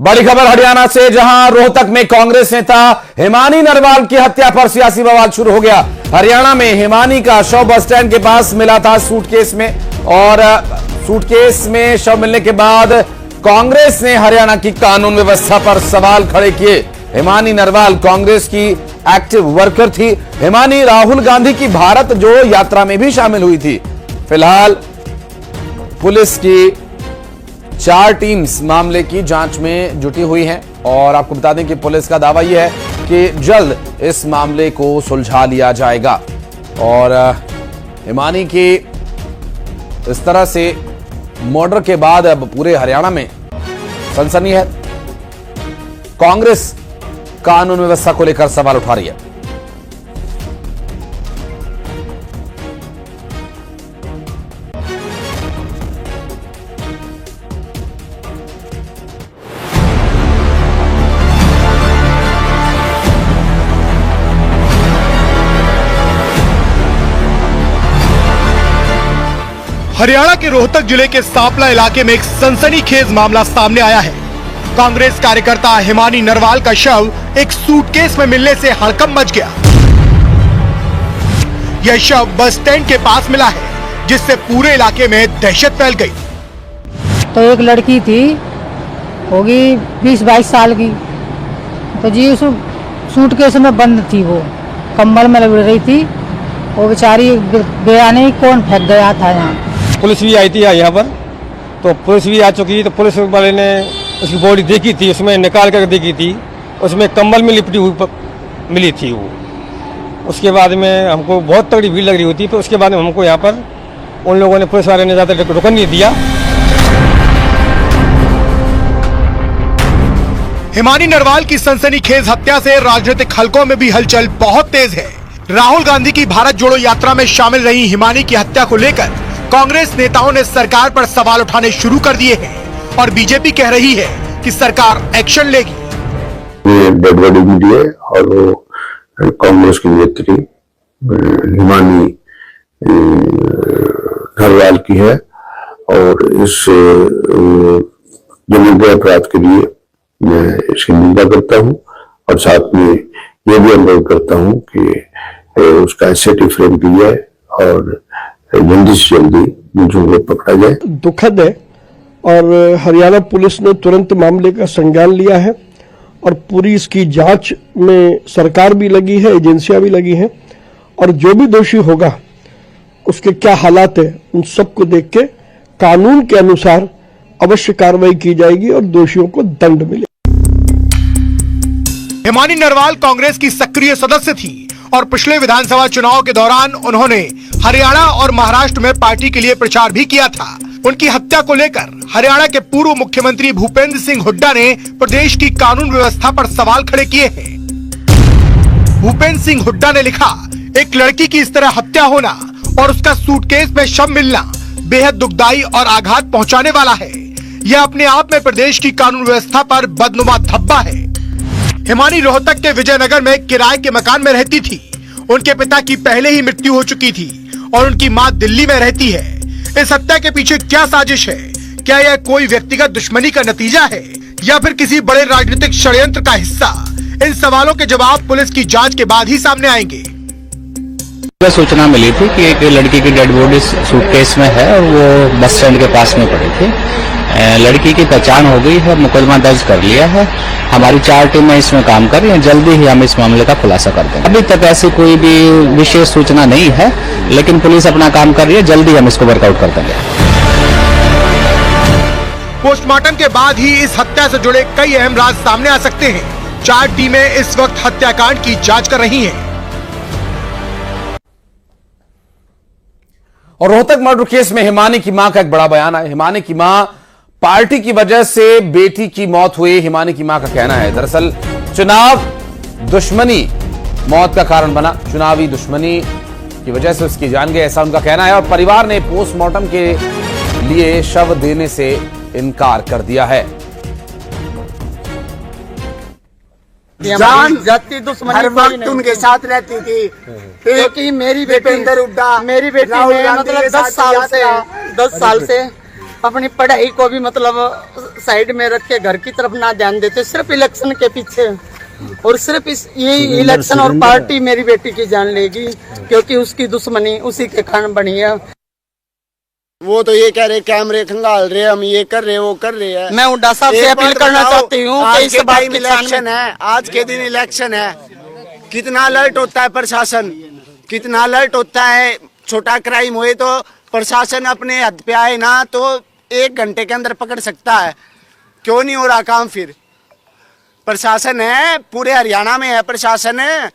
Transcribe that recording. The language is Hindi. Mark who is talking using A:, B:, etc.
A: बड़ी खबर हरियाणा से, जहां रोहतक में कांग्रेस नेता हिमानी नरवाल की हत्या पर सियासी बवाल शुरू हो गया। हरियाणा में हिमानी का शव बस स्टैंड के पास मिला था सूटकेस में, और सूटकेस में शव मिलने के बाद कांग्रेस ने हरियाणा की कानून व्यवस्था पर सवाल खड़े किए। हिमानी नरवाल कांग्रेस की एक्टिव वर्कर थी। हिमानी राहुल गांधी की भारत जोड़ो यात्रा में भी शामिल हुई थी। फिलहाल पुलिस की 4 टीम्स मामले की जांच में जुटी हुई हैं, और आपको बता दें कि पुलिस का दावा यह है कि जल्द इस मामले को सुलझा लिया जाएगा। और हिमानी की इस तरह से मर्डर के बाद अब पूरे हरियाणा में सनसनी है। कांग्रेस कानून व्यवस्था को लेकर सवाल उठा रही है।
B: हरियाणा के रोहतक जिले के सांपला इलाके में एक सनसनीखेज मामला सामने आया है। कांग्रेस कार्यकर्ता हिमानी नरवाल का शव एक सूटकेस में मिलने से हड़कंप मच गया। यह शव बस स्टैंड के पास मिला है, जिससे पूरे इलाके में दहशत फैल गई।
C: तो एक लड़की थी, होगी 20-22 साल की, तो जी उस सूटकेस में बंद थी, वो कंबल में लग रही थी। वो बेचारी गया नहीं, कौन फेंक गया था यहाँ।
D: पुलिस भी आई थी यहाँ पर, तो पुलिस भी आ चुकी। तो पुलिस वाले ने उसकी बॉडी देखी थी, उसमें निकाल कर देखी थी, उसमें कंबल में लिपटी हुई मिली थी वो। उसके बाद में हमको बहुत तगड़ी भीड़ लग रही होती, तो उसके बाद में हमको यहाँ पर उन लोगों ने, पुलिस वाले ने ज़्यादा रुकन नहीं दिया।
B: हिमानी नरवाल की सनसनीखेज हत्या से राजनीतिक हलकों में भी हलचल बहुत तेज है। राहुल गांधी की भारत जोड़ो यात्रा में शामिल रही हिमानी की हत्या को लेकर कांग्रेस नेताओं ने सरकार पर सवाल उठाने शुरू कर दिए हैं, और बीजेपी कह रही है कि सरकार एक्शन लेगी।
E: ये डेड बॉडी मिली है, और वो कांग्रेस की नेत्री हिमानी नरवाल की है, और इस जघन्य अपराध के लिए मैं इसकी निंदा करता हूं, और साथ में ये भी अनुरोध करता हूं कि उसका एसआईटी फ्रेम की जाए और जल्दी से जल्दी मुझे को पकड़ा जाए।
F: दुखद है, और हरियाणा पुलिस ने तुरंत मामले का संज्ञान लिया है, और पूरी इसकी जांच में सरकार भी लगी है, एजेंसियां भी लगी हैं, और जो भी दोषी होगा उसके क्या हालात है उन सबको देख के कानून के अनुसार अवश्य कार्रवाई की जाएगी और दोषियों को दंड मिलेगा।
B: हिमानी नरवाल कांग्रेस की सक्रिय सदस्य थी, और पिछले विधानसभा चुनाव के दौरान उन्होंने हरियाणा और महाराष्ट्र में पार्टी के लिए प्रचार भी किया था। उनकी हत्या को लेकर हरियाणा के पूर्व मुख्यमंत्री भूपेंद्र सिंह हुड्डा ने प्रदेश की कानून व्यवस्था पर सवाल खड़े किए हैं। भूपेंद्र सिंह हुड्डा ने लिखा, एक लड़की की इस तरह हत्या होना और उसका सूटकेस में शव मिलना बेहद दुखदाई और आघात पहुंचाने वाला है। यह अपने आप में प्रदेश की कानून व्यवस्था पर बदनुमा धब्बा है। हिमानी रोहतक के विजयनगर में किराए के मकान में रहती थी। उनके पिता की पहले ही मृत्यु हो चुकी थी, और उनकी मां दिल्ली में रहती है। इस हत्या के पीछे क्या साजिश है? क्या यह कोई व्यक्तिगत दुश्मनी का नतीजा है, या फिर किसी बड़े राजनीतिक षड्यंत्र का हिस्सा? इन सवालों के जवाब पुलिस की जांच के बाद ही सामने आएंगे।
G: सूचना मिली थी कि एक लड़की की डेड बॉडी सूटकेस में है, और वो बस स्टैंड के पास में पड़ी थी। लड़की की पहचान हो गई है, मुकदमा दर्ज कर लिया है। हमारी 4 टीमें इसमें काम कर रही हैं, जल्दी ही हम इस मामले का खुलासा कर देंगे। अभी तक ऐसी कोई भी विशेष सूचना नहीं है, लेकिन पुलिस अपना काम कर रही है, जल्दी हम इसको वर्कआउट कर देंगे।
B: पोस्टमार्टम के बाद ही इस हत्या से जुड़े कई अहम राज सामने आ सकते हैं। 4 टीमें इस वक्त हत्याकांड की जांच कर रही हैं।
A: और रोहतक मर्डर केस में हिमानी की मां का एक बड़ा बयान है। हिमानी की मां, पार्टी की वजह से बेटी की मौत हुई, हिमानी की मां का कहना है। दरअसल चुनाव दुश्मनी मौत का कारण बना, चुनावी दुश्मनी की वजह से उसकी जान गई, ऐसा उनका कहना है। और परिवार ने पोस्टमार्टम के लिए शव देने से इनकार कर दिया है।
H: जान जाती दुश्मनी हर वक्त उनके साथ रहती थी, क्योंकि मेरी बेटी हुड्डा, मेरी बेटी ने मतलब 10 साल से अपनी पढ़ाई को भी मतलब साइड में रख के घर की तरफ ना ध्यान देते, सिर्फ इलेक्शन के पीछे। और सिर्फ यही इलेक्शन और पार्टी मेरी बेटी की जान लेगी, क्योंकि उसकी दुश्मनी उसी के कारण बनी है।
I: वो तो ये कह रहे कैमरे खंगाल रहे, हम ये कर रहे वो कर रहे हैं।
H: मैं हुड्डा साहब से अपील करना चाहती हूँ कि इस बात की
I: इलेक्शन है, आज के दिन इलेक्शन है, कितना अलर्ट होता है प्रशासन, कितना अलर्ट होता है। छोटा क्राइम हुए तो प्रशासन अपने हद पे आए ना तो 1 घंटे के अंदर पकड़ सकता है। क्यों नहीं हो रहा काम? फिर प्रशासन है, पूरे हरियाणा में है प्रशासन है।